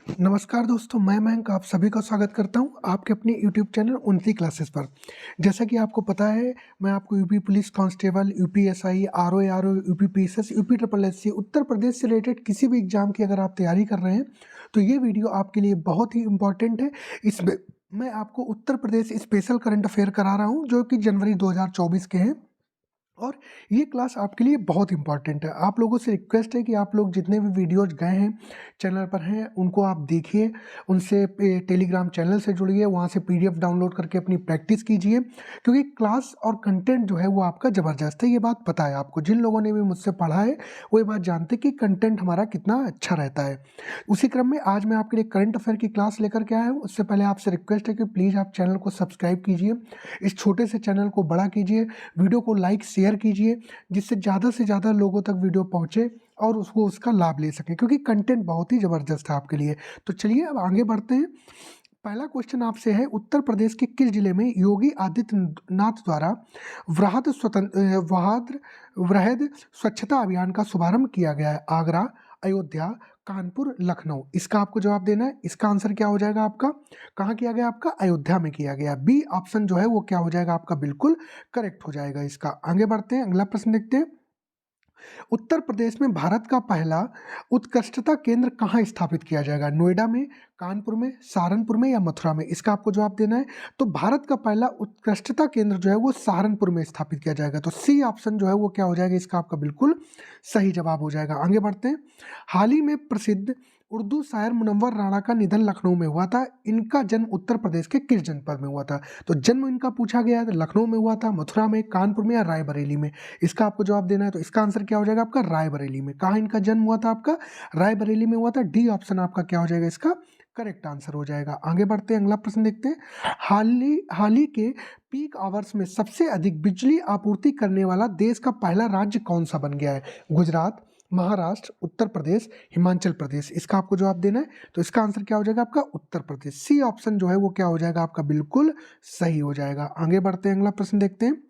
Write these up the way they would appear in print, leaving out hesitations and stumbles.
नमस्कार दोस्तों, मैं मयंक आप सभी का स्वागत करता हूँ आपके अपने यूट्यूब चैनल उन्नति क्लासेस पर। जैसा कि आपको पता है, मैं आपको UP police constable, UP SI, RO ARO, UP PSS, UP triple SC, Uttar Pradesh से रिलेटेड किसी भी एग्जाम की अगर आप तैयारी कर रहे हैं, तो ये वीडियो आपके लिए बहुत ही इम्पोर्टेंट है। इसमें मैं आपको Uttar Pradesh special current affair करा रहा हूँ, जो कि जनवरी 2024 के हैं। और ये क्लास आपके लिए बहुत इम्पोर्टेंट है। आप लोगों से रिक्वेस्ट है कि आप लोग जितने भी वीडियोज़ गए हैं, चैनल पर हैं, उनको आप देखिए, उनसे टेलीग्राम चैनल से जुड़िए, वहाँ से पीडीएफ डाउनलोड करके अपनी प्रैक्टिस कीजिए, क्योंकि क्लास और कंटेंट जो है वो आपका ज़बरदस्त है, ये बात पता है आपको। जिन लोगों ने भी मुझसे पढ़ा है, वो ये बात जानते हैं कि कंटेंट हमारा कितना अच्छा रहता है। उसी क्रम में आज मैं आपके लिए करंट अफेयर की क्लास लेकर के आया हूँ। उससे पहले आपसे रिक्वेस्ट है कि प्लीज़ आप चैनल को सब्सक्राइब कीजिए, इस छोटे से चैनल को बड़ा कीजिए, वीडियो को लाइक शेयर कीजिए, जिससे ज़्यादा से ज़्यादा लोगों तक वीडियो पहुँचे और उसको उसका लाभ ले सकें, क्योंकि कंटेंट बहुत ही ज़बरदस्त है आपके लिए। तो चलिए अब आगे बढ़ते हैं। पहला क्वेश्चन आपसे है, उत्तर प्रदेश के किस जिले में योगी आदित्यनाथ द्वारा वृहद स्वच्छता अभियान का शुभारंभ किया गया है? आगरा, अयोध्या, कानपुर, लखनऊ। इसका आपको जवाब देना है। इसका आंसर क्या हो जाएगा आपका? कहाँ किया गया आपका? अयोध्या में किया गया। बी ऑप्शन जो है वो क्या हो जाएगा आपका? बिल्कुल करेक्ट हो जाएगा इसका। आगे बढ़ते हैं, अगला प्रश्न देखते हैं। उत्तर प्रदेश में भारत का पहला उत्कृष्टता केंद्र कहाँ स्थापित किया जाएगा? नोएडा में, कानपुर में, सहारनपुर में या मथुरा में? इसका आपको जवाब देना है। तो भारत का पहला उत्कृष्टता केंद्र जो है वो सहारनपुर में स्थापित किया जाएगा। तो सी ऑप्शन जो है वो क्या हो जाएगा? इसका आपका बिल्कुल सही जवाब हो जाएगा। आगे बढ़ते हैं। हाल ही में प्रसिद्ध उर्दू शायर मुनव्वर राणा का निधन लखनऊ में हुआ था। इनका जन्म उत्तर प्रदेश के किस जनपद में हुआ था? तो जन्म इनका पूछा गया है, तो लखनऊ में हुआ था, मथुरा में, कानपुर में या रायबरेली में? इसका आपको जवाब देना है। तो इसका आंसर क्या हो जाएगा आपका? रायबरेली में। कहाँ इनका जन्म हुआ था आपका? रायबरेली में हुआ था। डी ऑप्शन आपका क्या हो जाएगा? इसका करेक्ट आंसर हो जाएगा। आगे बढ़ते हैं, अगला प्रश्न देखते हैं। हाल ही के पीक आवर्स में सबसे अधिक बिजली आपूर्ति करने वाला देश का पहला राज्य कौन सा बन गया है? गुजरात, महाराष्ट्र, उत्तर प्रदेश, हिमाचल प्रदेश। इसका आपको जवाब देना है। तो इसका आंसर क्या हो जाएगा आपका? उत्तर प्रदेश। सी ऑप्शन जो है वो क्या हो जाएगा आपका? बिल्कुल सही हो जाएगा। आगे बढ़ते हैं, अगला प्रश्न देखते हैं।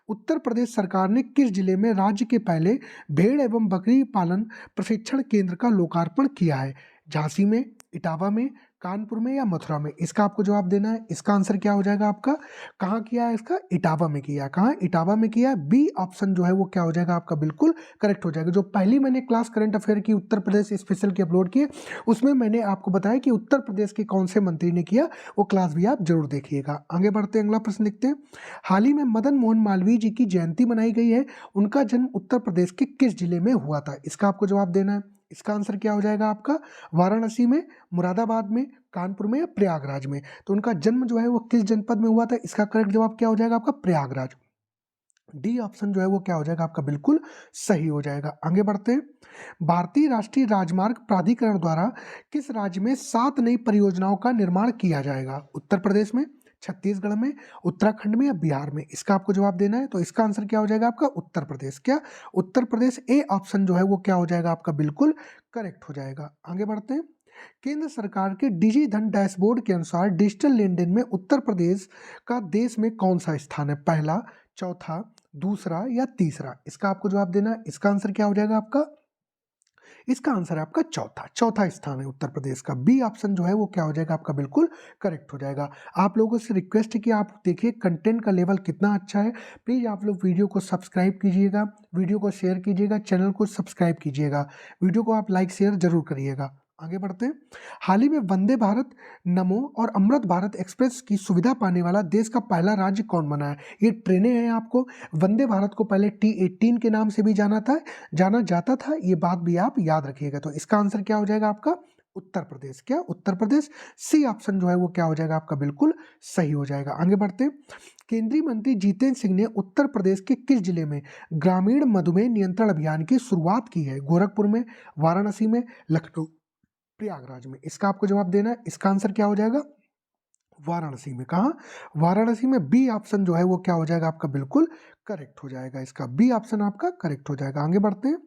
उत्तर प्रदेश सरकार ने किस जिले में राज्य के पहले भेड़ एवं बकरी पालन प्रशिक्षण केंद्र का लोकार्पण किया है? झांसी में, इटावा में, कानपुर में या मथुरा में? इसका आपको जवाब देना है। इसका आंसर क्या हो जाएगा आपका? कहाँ किया है इसका? इटावा में किया है। कहाँ? इटावा में किया है। बी ऑप्शन जो है वो क्या हो जाएगा आपका? बिल्कुल करेक्ट हो जाएगा। जो पहली मैंने क्लास करंट अफेयर की उत्तर प्रदेश स्पेशल की अपलोड की है, उसमें मैंने आपको बताया कि उत्तर प्रदेश के कौन से मंत्री ने किया, वो क्लास भी आप जरूर देखिएगा। आगे बढ़ते हैं, अगला प्रश्न देखते हैं। हाल ही में मदन मोहन मालवीय जी की जयंती मनाई गई है। उनका जन्म उत्तर प्रदेश के किस जिले में हुआ था? इसका आपको जवाब देना है। इसका आंसर क्या हो जाएगा आपका? वाराणसी में, मुरादाबाद में, कानपुर में या प्रयागराज में? तो उनका जन्म जो है वो किस जनपद में हुआ था? इसका करेक्ट जवाब क्या हो जाएगा आपका? प्रयागराज। डी ऑप्शन जो है वो क्या हो जाएगा आपका? बिल्कुल सही हो जाएगा। आगे बढ़ते हैं। भारतीय राष्ट्रीय राजमार्ग प्राधिकरण द्वारा किस राज्य में 7 नई परियोजनाओं का निर्माण किया जाएगा? उत्तर प्रदेश में, छत्तीसगढ़ में, उत्तराखंड में या बिहार में? इसका आपको जवाब देना है। तो इसका आंसर क्या हो जाएगा आपका? उत्तर प्रदेश। क्या? उत्तर प्रदेश। ए ऑप्शन जो है वो क्या हो जाएगा आपका? बिल्कुल करेक्ट हो जाएगा। आगे बढ़ते हैं। केंद्र सरकार के डिजी धन डैशबोर्ड के अनुसार डिजिटल लेनदेन में उत्तर प्रदेश का देश में कौन सा स्थान है? पहला, चौथा, दूसरा या तीसरा? इसका आपको जवाब देना है। इसका आंसर क्या हो जाएगा आपका? इसका आंसर है आपका चौथा। चौथा स्थान है उत्तर प्रदेश का। बी ऑप्शन जो है वो क्या हो जाएगा आपका? बिल्कुल करेक्ट हो जाएगा। आप लोगों से रिक्वेस्ट है कि आप देखिए कंटेंट का लेवल कितना अच्छा है। प्लीज़ आप लोग वीडियो को सब्सक्राइब कीजिएगा, वीडियो को शेयर कीजिएगा, चैनल को सब्सक्राइब कीजिएगा, वीडियो को आप लाइक शेयर जरूर करिएगा। आगे बढ़ते हैं। हाल ही में वंदे भारत, नमो और अमृत भारत एक्सप्रेस की सुविधा पाने वाला देश का पहला राज्य कौन बना है? ये ट्रेनें हैं आपको। वंदे भारत को पहले T18 के नाम से भी जाना जाता था। ये बात भी आप याद रखिएगा। तो इसका आंसर क्या हो जाएगा आपका? उत्तर प्रदेश। क्या? उत्तर प्रदेश। सी ऑप्शन जो है वो क्या हो जाएगा आपका? बिल्कुल सही हो जाएगा। आगे बढ़ते हैं। केंद्रीय मंत्री जितेंद्र सिंह ने उत्तर प्रदेश के किस जिले में ग्रामीण मधुमेह नियंत्रण अभियान की शुरुआत की है? गोरखपुर में, वाराणसी में, लखनऊ, प्रयागराज में? इसका आपको जवाब देना है। इसका आंसर क्या हो जाएगा? वाराणसी में। कहाँ? वाराणसी में। बी ऑप्शन जो है वो क्या हो जाएगा आपका? बिल्कुल करेक्ट हो जाएगा। इसका बी ऑप्शन आपका करेक्ट हो जाएगा। आगे बढ़ते हैं।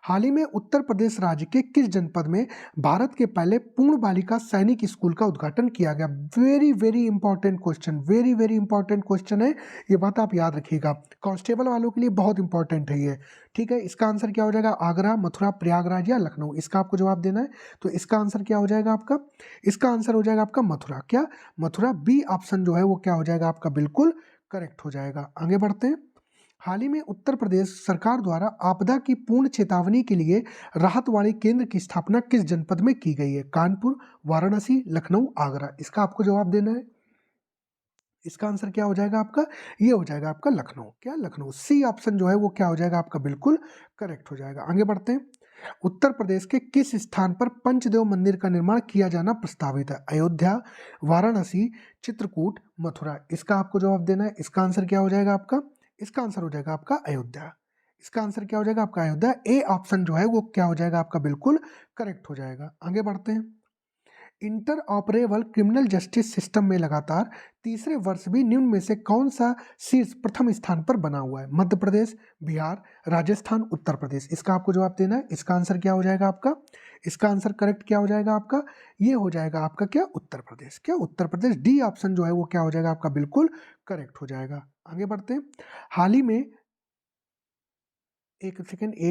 हाल ही में उत्तर प्रदेश राज्य के किस जनपद में भारत के पहले पूर्ण बालिका सैनिक स्कूल का उद्घाटन किया गया? Very very important question, very very important question है, ये बात आप याद रखिएगा। कांस्टेबल वालों के लिए बहुत इंपॉर्टेंट है ये, ठीक है। इसका आंसर क्या हो जाएगा? आगरा, मथुरा, प्रयागराज या लखनऊ? इसका आपको जवाब देना है। तो इसका आंसर क्या हो जाएगा आपका? इसका आंसर हो जाएगा आपका मथुरा। क्या? मथुरा। बी ऑप्शन जो है वो क्या हो जाएगा आपका? बिल्कुल करेक्ट हो जाएगा। आगे बढ़ते हैं। हाल ही में उत्तर प्रदेश सरकार द्वारा आपदा की पूर्ण चेतावनी के लिए राहत वाले केंद्र की स्थापना किस जनपद में की गई है? कानपुर, वाराणसी, लखनऊ, आगरा? इसका आपको जवाब देना है। इसका आंसर क्या हो जाएगा आपका? ये हो जाएगा आपका लखनऊ। क्या? लखनऊ। सी ऑप्शन जो है वो क्या हो जाएगा आपका? बिल्कुल करेक्ट हो जाएगा। आगे बढ़ते हैं। उत्तर प्रदेश के किस स्थान पर पंचदेव मंदिर का निर्माण किया जाना प्रस्तावित है? अयोध्या, वाराणसी, चित्रकूट, मथुरा? इसका आपको जवाब देना है। इसका आंसर क्या हो जाएगा आपका? इसका आंसर हो जाएगा आपका अयोध्या। इसका आंसर क्या हो जाएगा आपका? अयोध्या। ए ऑप्शन जो है वो क्या हो जाएगा आपका? बिल्कुल करेक्ट हो जाएगा। आगे बढ़ते हैं। Inter operable criminal justice system में लगातार तीसरे वर्ष भी निम्न में से कौन सा शीर्ष प्रथम स्थान पर बना हुआ है? मध्य प्रदेश, बिहार, राजस्थान, उत्तर प्रदेश? इसका आपको जवाब देना है। इसका आंसर क्या हो जाएगा आपका? इसका आंसर करेक्ट क्या हो जाएगा आपका? ये हो जाएगा आपका क्या? उत्तर प्रदेश। क्या? उत्तर प्रदेश। डी ऑप्शन जो है वो क्या हो जाएगा आपका? बिल्कुल करेक्ट हो जाएगा। आगे बढ़ते हैं। हाल ही में एक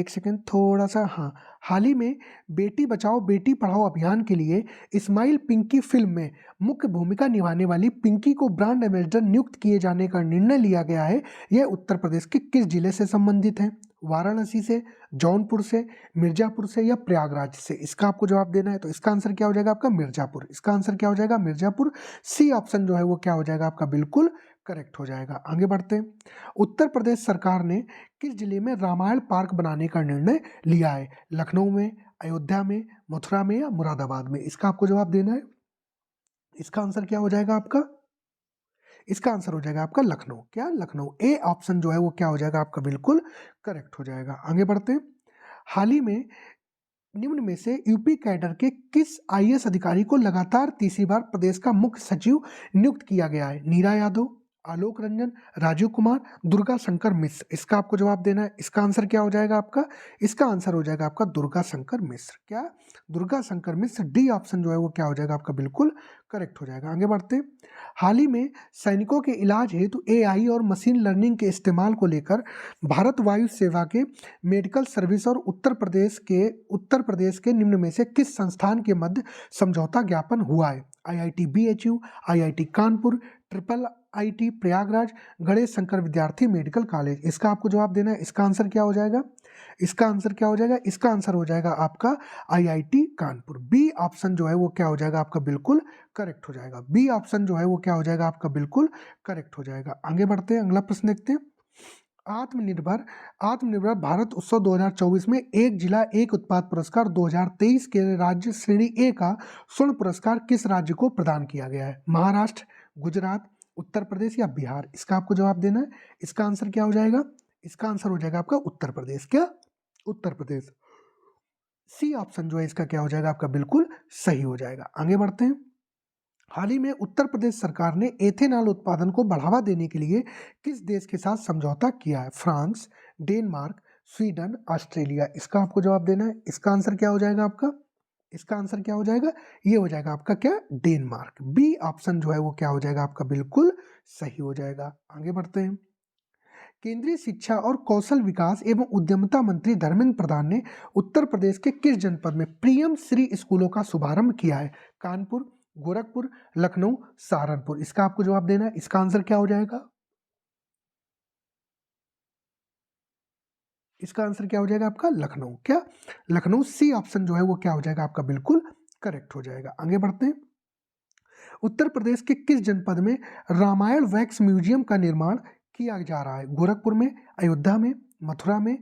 सेकंड थोड़ा सा, हाँ, हाल ही में बेटी बचाओ बेटी पढ़ाओ अभियान के लिए इस्माइल पिंकी फिल्म में मुख्य भूमिका निभाने वाली पिंकी को ब्रांड एम्बेसडर नियुक्त किए जाने का निर्णय लिया गया है। यह उत्तर प्रदेश के किस जिले से संबंधित है? वाराणसी से, जौनपुर से, मिर्जापुर से या प्रयागराज से? इसका आपको जवाब देना है। तो इसका आंसर क्या हो जाएगा आपका? मिर्जापुर। इसका आंसर क्या हो जाएगा? मिर्जापुर। सी ऑप्शन जो है वो क्या हो जाएगा आपका? बिल्कुल करेक्ट हो जाएगा। आगे बढ़ते हैं। उत्तर प्रदेश सरकार ने किस जिले में रामायण पार्क बनाने का निर्णय लिया है? लखनऊ में, अयोध्या में, मथुरा में या मुरादाबाद में? इसका आपको जवाब देना है। इसका आंसर क्या हो जाएगा आपका? इसका आंसर हो जाएगा आपका लखनऊ। क्या? लखनऊ। ए ऑप्शन जो है वो क्या हो जाएगा आपका? बिल्कुल करेक्ट हो जाएगा। आगे बढ़ते हैं। हाल ही में निम्न में से यूपी कैडर के किस आईएएस अधिकारी को लगातार तीसरी बार प्रदेश का मुख्य सचिव नियुक्त किया गया है? नीरा यादव, आलोक रंजन, राजीव कुमार, दुर्गा शंकर मिश्र? इसका आपको जवाब देना है। इसका आंसर क्या हो जाएगा आपका? इसका आंसर हो जाएगा आपका दुर्गा शंकर मिश्र। क्या? दुर्गा शंकर मिश्र। डी ऑप्शन जो है वो क्या हो जाएगा आपका? बिल्कुल करेक्ट हो जाएगा। आगे बढ़ते हैं। हाल ही में सैनिकों के इलाज हेतु एआई और मशीन लर्निंग के इस्तेमाल को लेकर भारत वायु सेवा के मेडिकल सर्विस और उत्तर प्रदेश के निम्न में से किस संस्थान के मध्य समझौता ज्ञापन हुआ है? IIT BHU, IIT Kanpur, triple IT Prayagraj, Ganesh Shankar विद्यार्थी मेडिकल कॉलेज? इसका आपको जवाब देना है। इसका आंसर क्या हो जाएगा? इसका आंसर क्या हो जाएगा? इसका आंसर हो जाएगा आपका आईआईटी कानपुर। बी ऑप्शन जो है वो क्या हो जाएगा आपका? बिल्कुल करेक्ट हो जाएगा। बी ऑप्शन जो है वो क्या हो जाएगा आपका? बिल्कुल करेक्ट हो जाएगा। आगे बढ़ते हैं। अगला प्रश्न देखते हैं। आत्मनिर्भर आत्मनिर्भर भारत उत्सव 2024 में एक जिला एक उत्पाद पुरस्कार 2023 के राज्य श्रेणी ए का स्वर्ण पुरस्कार किस राज्य को प्रदान किया गया है? महाराष्ट्र, गुजरात, उत्तर प्रदेश या बिहार? इसका आपको जवाब देना है। इसका आंसर क्या हो जाएगा? इसका आंसर हो जाएगा आपका उत्तर प्रदेश। क्या? उत्तर प्रदेश। सी ऑप्शन जो है इसका क्या हो जाएगा आपका? बिल्कुल सही हो जाएगा। आगे बढ़ते हैं। हाल ही में उत्तर प्रदेश सरकार ने एथेनॉल उत्पादन को बढ़ावा देने के लिए किस देश के साथ समझौता किया है? France, Denmark, Sweden, Australia? इसका आपको जवाब देना है। इसका आंसर क्या हो जाएगा आपका? इसका आंसर क्या हो जाएगा? ये हो जाएगा आपका क्या? डेनमार्क। बी ऑप्शन जो है वो क्या हो जाएगा आपका? बिल्कुल सही हो जाएगा। आगे बढ़ते हैं। केंद्रीय शिक्षा और कौशल विकास एवं उद्यमिता मंत्री धर्मेंद्र प्रधान ने उत्तर प्रदेश के किस जनपद में पीएम श्री स्कूलों का शुभारंभ किया है? कानपुर, गोरखपुर, लखनऊ, सहारनपुर? इसका आपको जवाब देना है। इसका आंसर क्या हो जाएगा? इसका आंसर क्या हो जाएगा आपका? लखनऊ। क्या? लखनऊ। सी ऑप्शन जो है वो क्या हो जाएगा आपका? बिल्कुल करेक्ट हो जाएगा। आगे बढ़ते हैं। उत्तर प्रदेश के किस जनपद में रामायण वैक्स म्यूजियम का निर्माण किया जा रहा है? गोरखपुर में, अयोध्या में, मथुरा में,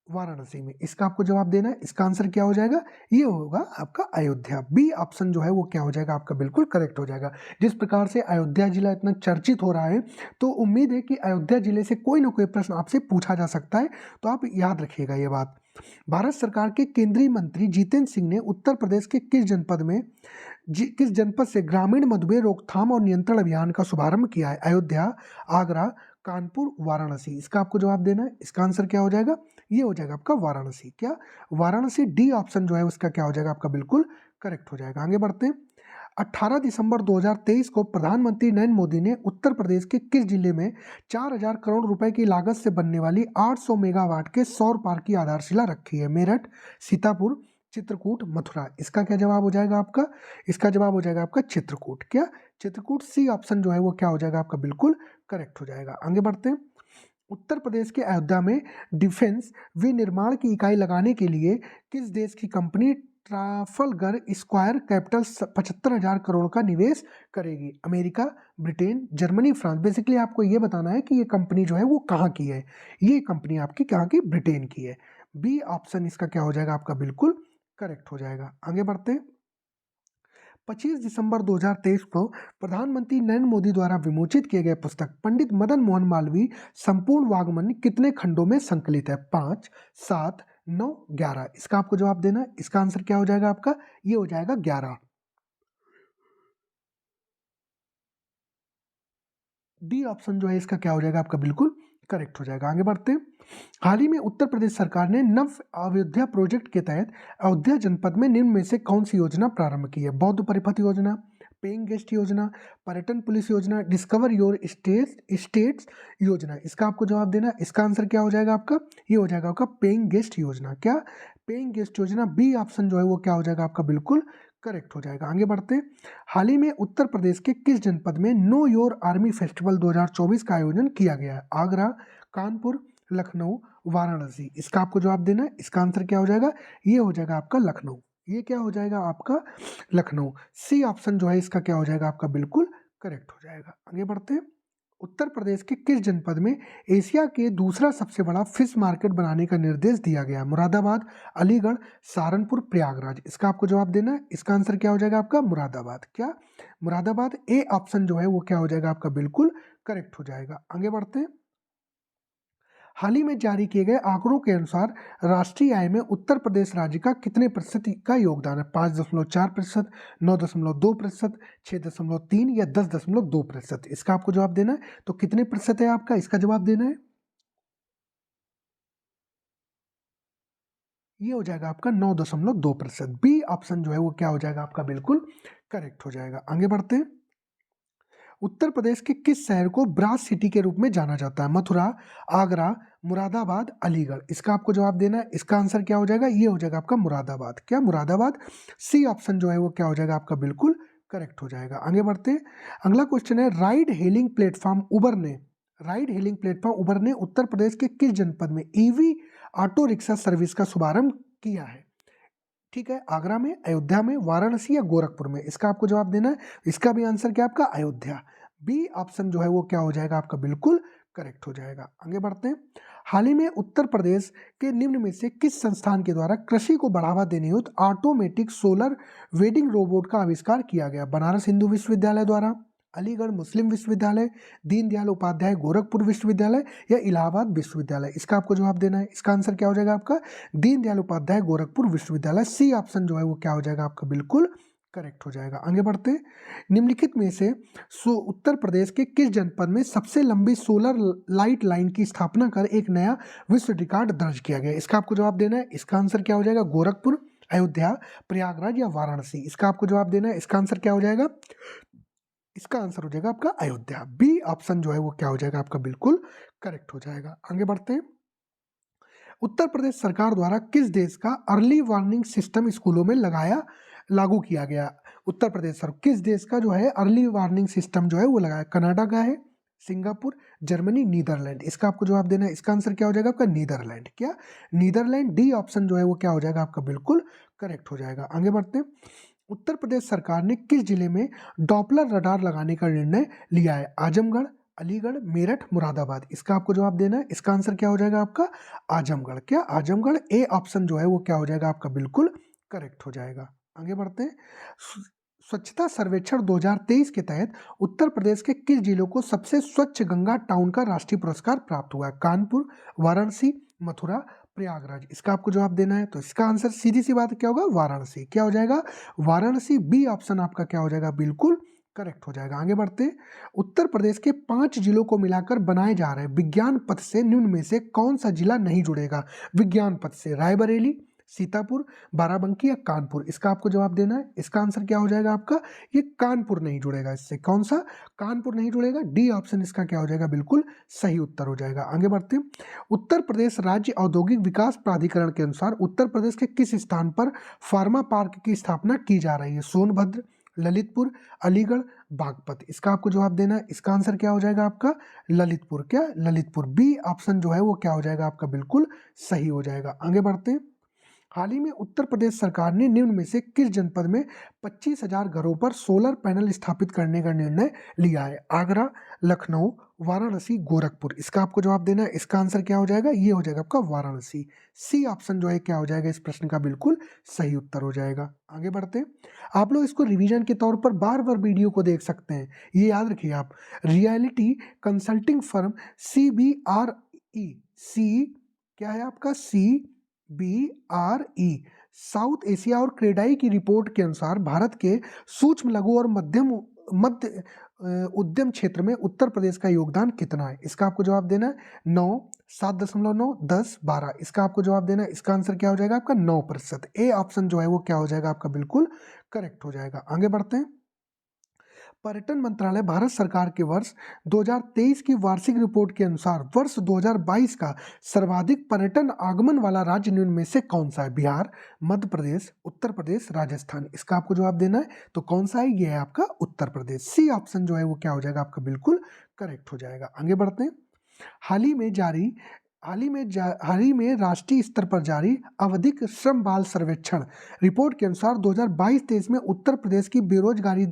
वाराणसी में? इसका आपको जवाब देना है। इसका आंसर क्या हो जाएगा? ये होगा आपका अयोध्या। बी ऑप्शन जो है वो क्या हो जाएगा आपका? बिल्कुल करेक्ट हो जाएगा। जिस प्रकार से अयोध्या जिला इतना चर्चित हो रहा है, तो उम्मीद है कि अयोध्या जिले से कोई ना कोई प्रश्न आपसे पूछा जा सकता है, तो आप याद रखिएगा ये बात। भारत सरकार के केंद्रीय मंत्री जितेंद्र सिंह ने उत्तर प्रदेश के किस जनपद से ग्रामीण मधुमेह रोकथाम और नियंत्रण अभियान का शुभारंभ किया है? अयोध्या, आगरा, कानपुर, वाराणसी। इसका आपको जवाब देना है। इसका आंसर क्या हो जाएगा? ये हो जाएगा आपका वाराणसी। क्या? वाराणसी। डी ऑप्शन जो है उसका क्या हो जाएगा आपका? बिल्कुल करेक्ट हो जाएगा। आगे बढ़ते हैं। 18 दिसंबर 2023 को प्रधानमंत्री नरेंद्र मोदी ने उत्तर प्रदेश के किस जिले में 4000 करोड़ रुपए की लागत से बनने वाली 800 मेगावाट के सौर पार्क की आधारशिला रखी है? मेरठ, सीतापुर, चित्रकूट, मथुरा। इसका क्या जवाब हो जाएगा आपका? इसका जवाब हो जाएगा आपका चित्रकूट। क्या? चित्रकूट। सी ऑप्शन जो है वो क्या हो जाएगा आपका? बिल्कुल करेक्ट हो जाएगा। आगे बढ़ते हैं। उत्तर प्रदेश के अयोध्या में डिफेंस विनिर्माण की इकाई लगाने के लिए किस देश की company Trafalgar square capital 75,000 crore का निवेश करेगी? America, Britain, Germany, France. Basically आपको ये बताना है कि ये कंपनी जो है वो कहाँ की है। ये कंपनी आपकी कहाँ की? ब्रिटेन की है। बी ऑप्शन इसका क्या हो जाएगा आपका? बिल्कुल करेक्ट हो जाएगा। आगे बढ़ते हैं। 25 दिसंबर 2023 को प्रधानमंत्री नरेंद्र मोदी द्वारा विमोचित किए गए पुस्तक पंडित मदन मोहन मालवीय संपूर्ण वाग्मय कितने खंडों में संकलित है? 5, 7, 9, 11। इसका आपको जवाब देना है। इसका आंसर क्या हो जाएगा आपका? ये हो जाएगा 11। डी ऑप्शन जो है इसका क्या हो जाएगा आपका? बिल्कुल करेक्ट हो जाएगा। आगे बढ़ते हैं। हाल ही में उत्तर प्रदेश सरकार ने नव अयोध्या प्रोजेक्ट के तहत अयोध्या जनपद में निम्न में से कौन सी योजना प्रारंभ की है? बौद्ध परिपथ योजना, पेइंग गेस्ट योजना, पर्यटन पुलिस योजना, डिस्कवर योर स्टेट्स योजना। इसका आपको जवाब देना है। इसका आंसर क्या हो जाएगा आपका? ये हो जाएगा आपका पेइंग गेस्ट योजना। क्या? पेइंग गेस्ट योजना। बी ऑप्शन जो है वो क्या हो जाएगा आपका? बिल्कुल करेक्ट हो जाएगा। आगे बढ़ते हैं। हाल ही में उत्तर प्रदेश के किस जनपद में नो योर आर्मी फेस्टिवल 2024 का आयोजन किया गया है? आगरा, कानपुर, लखनऊ, वाराणसी। इसका आपको जवाब देना है। इसका आंसर क्या हो जाएगा? ये हो जाएगा आपका लखनऊ। ये क्या हो जाएगा आपका? लखनऊ। सी ऑप्शन जो है इसका क्या हो जाएगा आपका? बिल्कुल करेक्ट हो जाएगा। आगे बढ़ते हैं। उत्तर प्रदेश के किस जनपद में एशिया के दूसरा सबसे बड़ा फिश मार्केट बनाने का निर्देश दिया गया? मुरादाबाद, अलीगढ़, सहारनपुर, प्रयागराज। इसका आपको जवाब देना है। इसका आंसर क्या हो जाएगा आपका? मुरादाबाद। क्या? मुरादाबाद। ए ऑप्शन जो है वो क्या हो जाएगा आपका? बिल्कुल करेक्ट हो जाएगा। आगे बढ़ते हैं। हाल ही में जारी किए गए आंकड़ों के अनुसार राष्ट्रीय आय में उत्तर प्रदेश राज्य का कितने प्रतिशत का योगदान है? 5.4%, 9.2%, 6.3 या 10.2%। इसका आपको जवाब देना है। तो कितने प्रतिशत है आपका? इसका जवाब देना है। ये हो जाएगा आपका 9.2%। बी ऑप्शन जो है वो क्या हो जाएगा आपका? बिल्कुल करेक्ट हो जाएगा। आगे बढ़ते हैं। उत्तर प्रदेश के किस शहर को ब्रास सिटी के रूप में जाना जाता है? मथुरा, आगरा, मुरादाबाद, अलीगढ़। इसका आपको जवाब देना है। इसका आंसर क्या हो जाएगा? ये हो जाएगा आपका मुरादाबाद। क्या? मुरादाबाद। सी ऑप्शन जो है वो क्या हो जाएगा आपका? बिल्कुल करेक्ट हो जाएगा। आगे बढ़ते हैं। अगला क्वेश्चन है राइड हेलिंग प्लेटफॉर्म उबर ने उत्तर प्रदेश के किस जनपद में ईवी ऑटो रिक्शा सर्विस का शुभारंभ किया है? ठीक है। आगरा में, अयोध्या में, वाराणसी या गोरखपुर में। इसका आपको जवाब देना है। इसका भी आंसर क्या आपका? अयोध्या। बी ऑप्शन जो है वो क्या हो जाएगा आपका? बिल्कुल करेक्ट हो जाएगा। आगे बढ़ते हैं। हाल ही में उत्तर प्रदेश के निम्न में से किस संस्थान के द्वारा कृषि को बढ़ावा देने हेतु ऑटोमेटिक सोलर वेडिंग रोबोट का आविष्कार किया गया? बनारस हिंदू विश्वविद्यालय द्वारा, अलीगढ़ मुस्लिम विश्वविद्यालय, दीनदयाल उपाध्याय गोरखपुर विश्वविद्यालय या इलाहाबाद विश्वविद्यालय। इसका आपको जवाब देना है। इसका आंसर क्या हो जाएगा आपका? दीनदयाल उपाध्याय गोरखपुर विश्वविद्यालय। सी ऑप्शन जो है वो क्या हो जाएगा आपका? बिल्कुल करेक्ट हो जाएगा। आगे बढ़ते हैं। निम्नलिखित में से उत्तर प्रदेश के किस जनपद में सबसे लंबी सोलर लाइट लाइन की स्थापना कर एक नया विश्व रिकॉर्ड दर्ज किया गया? इसका आपको जवाब देना है। इसका आंसर क्या हो जाएगा? गोरखपुर, अयोध्या, प्रयागराज या वाराणसी। इसका आपको जवाब देना है। इसका आंसर क्या हो जाएगा? इसका आंसर हो जाएगा आपका अयोध्या। बी ऑप्शन जो है वो क्या हो जाएगा आपका? बिल्कुल करेक्ट हो जाएगा। आगे बढ़ते हैं। उत्तर प्रदेश सरकार द्वारा किस देश का अर्ली वार्निंग सिस्टम स्कूलों में लागू किया गया? उत्तर प्रदेश सर किस देश का जो है अर्ली वार्निंग सिस्टम जो है वो लगाया? कनाडा का है, सिंगापुर, जर्मनी, नीदरलैंड। इसका आपको जवाब देना है। इसका आंसर क्या हो जाएगा आपका? नीदरलैंड। क्या? नीदरलैंड। डी ऑप्शन जो है वो क्या हो जाएगा आपका? बिल्कुल करेक्ट हो जाएगा। आगे बढ़ते हैं। उत्तर प्रदेश सरकार ने किस जिले में डॉपलर रडार लगाने का निर्णय लिया है? आजमगढ़, अलीगढ़, मेरठ, मुरादाबाद। इसका आपको जवाब देना है। इसका आंसर क्या हो जाएगा आपका? आजमगढ़। क्या? आजमगढ़। ए ऑप्शन जो है वो क्या हो जाएगा आपका? बिल्कुल करेक्ट हो जाएगा। आगे बढ़ते हैं। स्वच्छता सर्वेक्षण 2023 के तहत उत्तर प्रदेश के किस जिलों को सबसे स्वच्छ गंगा टाउन का राष्ट्रीय पुरस्कार प्राप्त हुआ है? कानपुर, वाराणसी, मथुरा, प्रयागराज। इसका आपको जवाब देना है। तो इसका आंसर सीधी सी बात क्या होगा? वाराणसी। क्या हो जाएगा? वाराणसी। बी ऑप्शन आपका क्या हो जाएगा? बिल्कुल करेक्ट हो जाएगा। आगे बढ़ते हैं। उत्तर प्रदेश के 5 जिलों को मिलाकर बनाए जा रहे विज्ञान पथ से निम्न में से कौन सा जिला नहीं जुड़ेगा? विज्ञान पथ से रायबरेली, सीतापुर, बाराबंकी या कानपुर? इसका आपको जवाब देना है। इसका आंसर क्या हो जाएगा आपका? ये कानपुर नहीं जुड़ेगा इससे। कौन सा? कानपुर नहीं जुड़ेगा। डी ऑप्शन इसका क्या हो जाएगा? बिल्कुल सही उत्तर हो जाएगा। आगे बढ़ते हैं। उत्तर प्रदेश राज्य औद्योगिक विकास प्राधिकरण के अनुसार उत्तर प्रदेश के किस स्थान पर फार्मा पार्क की स्थापना की जा रही है? सोनभद्र, ललितपुर, अलीगढ़, बागपत? इसका आपको जवाब देना है। इसका आंसर क्या हो जाएगा आपका? ललितपुर। क्या? ललितपुर। बी ऑप्शन जो है वो क्या हो जाएगा आपका? बिल्कुल सही हो जाएगा। आगे बढ़ते हैं। हाल ही में उत्तर प्रदेश सरकार ने निम्न में से किस जनपद में 25,000 घरों पर सोलर पैनल स्थापित करने का निर्णय लिया है? आगरा, लखनऊ, वाराणसी, गोरखपुर? इसका आपको जवाब देना है। इसका आंसर क्या हो जाएगा? ये हो जाएगा आपका वाराणसी। सी ऑप्शन जो है क्या हो जाएगा इस प्रश्न का? बिल्कुल सही उत्तर हो जाएगा। आगे बढ़ते हैं। आप लोग इसको रिवीजन के तौर पर बार बार वीडियो को देख सकते हैं। ये याद रखिए आप। रियलिटी कंसल्टिंग फर्म CBRE, सी क्या है आपका? CBRE साउथ एशिया और क्रेडाई की रिपोर्ट के अनुसार भारत के सूक्ष्म लघु और मध्य उद्यम क्षेत्र में उत्तर प्रदेश का योगदान कितना है? इसका आपको जवाब देना है 9, 7.9, 10, 12। इसका आपको जवाब देना है। इसका आंसर क्या हो जाएगा आपका? 9%। ए ऑप्शन जो है वो क्या हो जाएगा आपका? बिल्कुल करेक्ट हो जाएगा। आगे बढ़ते हैं। पर्यटन मंत्रालय भारत सरकार के वर्ष 2023 की वार्षिक रिपोर्ट के अनुसार वर्ष 2022 का सर्वाधिक पर्यटन आगमन वाला राज्य निम्न में से कौन सा है? बिहार, मध्य प्रदेश, उत्तर प्रदेश, राजस्थान? इसका आपको जवाब देना है। तो कौन सा है? ये है आपका उत्तर प्रदेश। सी ऑप्शन जो है वो क्या हो जाएगा आपका? बिल्कुल करेक्ट हो जाएगा। आगे बढ़ते हैं। हाल ही में राष्ट्रीय स्तर पर जारी आवधिक श्रम बाल सर्वेक्षण रिपोर्ट के अनुसार 2022-23 में उत्तर प्रदेश की बेरोजगारी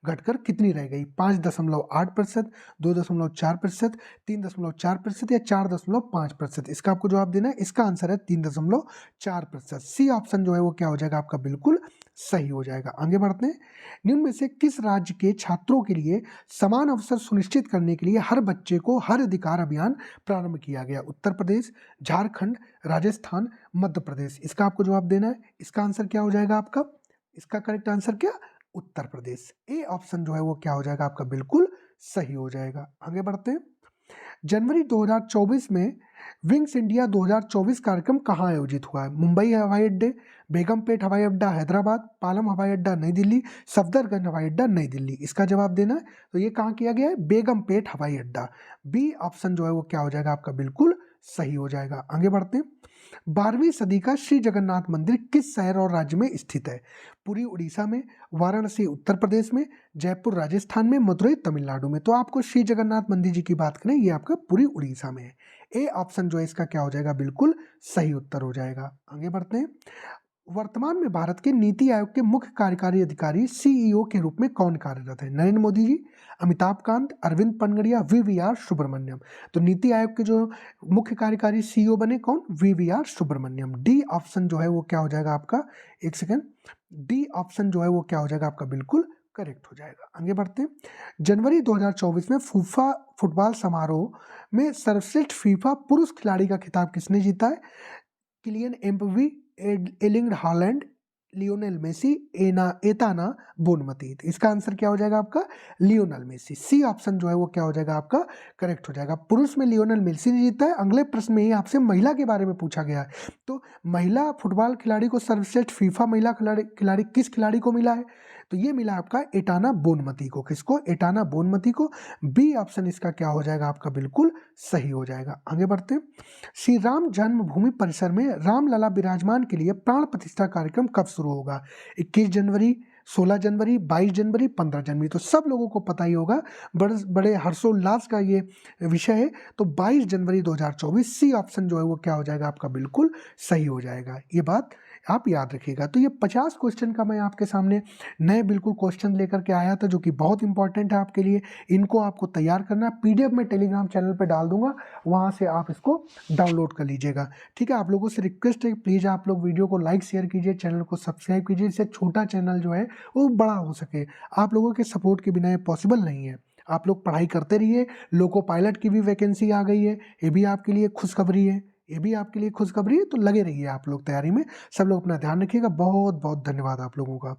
घटकर कितनी रह गई? 5.8%, 2.4%, 3.4% या 4.5%? इसका आपको जवाब देना है। इसका आंसर है 3.4%। सी ऑप्शन जो है वो क्या हो जाएगा आपका? बिल्कुल सही हो जाएगा। आगे बढ़ते हैं। निम्न में से किस राज्य के छात्रों के लिए समान अवसर सुनिश्चित करने के लिए हर बच्चे को हर अधिकार अभियान प्रारंभ किया गया? उत्तर प्रदेश, झारखंड, राजस्थान, मध्य प्रदेश? इसका आपको जवाब देना है। इसका आंसर क्या हो जाएगा आपका? इसका करेक्ट आंसर क्या? उत्तर प्रदेश। ए ऑप्शन जो है वो क्या हो जाएगा आपका? बिल्कुल सही हो जाएगा। आगे बढ़ते हैं। जनवरी 2024 में विंग्स इंडिया 2024 कार्यक्रम कहाँ आयोजित हुआ है? मुंबई हवाई अड्डे, बेगमपेट हवाई अड्डा हैदराबाद, पालम हवाई अड्डा नई दिल्ली, सफदरगंज हवाई अड्डा नई दिल्ली? इसका जवाब देना है। तो ये कहाँ किया गया है? बेगमपेट हवाई अड्डा। बी ऑप्शन जो है वो क्या हो जाएगा आपका? बिल्कुल सही हो जाएगा। आगे बढ़ते हैं। 12वीं सदी का श्री जगन्नाथ मंदिर किस शहर और राज्य में स्थित है? पुरी उड़ीसा में, वाराणसी उत्तर प्रदेश में, जयपुर राजस्थान में, मदुरई तमिलनाडु में? तो आपको श्री जगन्नाथ मंदिर जी की बात करें, ये आपका पुरी उड़ीसा में है। ए ऑप्शन जो है इसका क्या हो जाएगा? बिल्कुल सही उत्तर हो जाएगा। आगे बढ़ते हैं। वर्तमान में भारत के नीति आयोग के मुख्य कार्यकारी अधिकारी CEO के रूप में कौन कार्यरत है? नरेंद्र मोदी जी, अमिताभ कांत, अरविंद पनगड़िया, VVR सुब्रमण्यम? तो नीति आयोग के जो मुख्य कार्यकारी CEO बने कौन? VVR सुब्रमण्यम। डी ऑप्शन जो है वो क्या हो जाएगा आपका? एक सेकेंड। डी ऑप्शन जो है वो क्या हो जाएगा आपका? बिल्कुल करेक्ट हो जाएगा। आगे बढ़ते हैं। जनवरी 2024 में फूफा फुटबॉल समारोह में सर्वश्रेष्ठ फीफा पुरुष खिलाड़ी का खिताब किसने जीता है? Kylian Mbappe, Erling Haaland, Lionel Messi, Aitana Bonmati? इसका आंसर क्या हो जाएगा आपका? Lionel Messi. सी ऑप्शन जो है वो क्या हो जाएगा आपका? करेक्ट हो जाएगा। पुरुष में लियोनेल मेसी ने जीता है। अगले प्रश्न में ही आपसे महिला के बारे में पूछा गया है। तो महिला फुटबॉल खिलाड़ी को सर्वश्रेष्ठ फीफा महिला खिलाड़ी किस खिलाड़ी को मिला है? तो ये मिला आपका एटाना बोनमती को। किसको? एटाना बोनमती को। बी ऑप्शन इसका क्या हो जाएगा आपका? बिल्कुल सही हो जाएगा। आगे बढ़ते हैं। श्री राम जन्मभूमि परिसर में रामलला विराजमान के लिए प्राण प्रतिष्ठा कार्यक्रम कब शुरू होगा? 21 जनवरी, 16 जनवरी, 22 जनवरी, 15 जनवरी? तो सब लोगों को पता ही होगा, बड़े हर्षोल्लास का ये विषय है। तो 22 जनवरी 2024। सी ऑप्शन जो है वो क्या हो जाएगा आपका? बिल्कुल सही हो जाएगा। ये बात आप याद रखिएगा। तो ये 50 क्वेश्चन का मैं आपके सामने नए बिल्कुल क्वेश्चन लेकर के आया था, जो कि बहुत इंपॉर्टेंट है आपके लिए। इनको आपको तैयार करना। PDF मैं टेलीग्राम चैनल पर डाल दूंगा, वहाँ से आप इसको डाउनलोड कर लीजिएगा। ठीक है। आप लोगों से रिक्वेस्ट है, प्लीज़ आप लोग वीडियो को लाइक शेयर कीजिए, चैनल को सब्सक्राइब कीजिए, इससे छोटा चैनल जो है वो बड़ा हो सके। आप लोगों के सपोर्ट के बिना ये पॉसिबल नहीं है। आप लोग पढ़ाई करते रहिए। लोको पायलट की भी वैकेंसी आ गई है, ये भी आपके लिए खुशखबरी है। ये भी आपके लिए खुशखबरी है। तो लगे रहिए आप लोग तैयारी में। सब लोग अपना ध्यान रखिएगा। बहुत बहुत धन्यवाद आप लोगों का।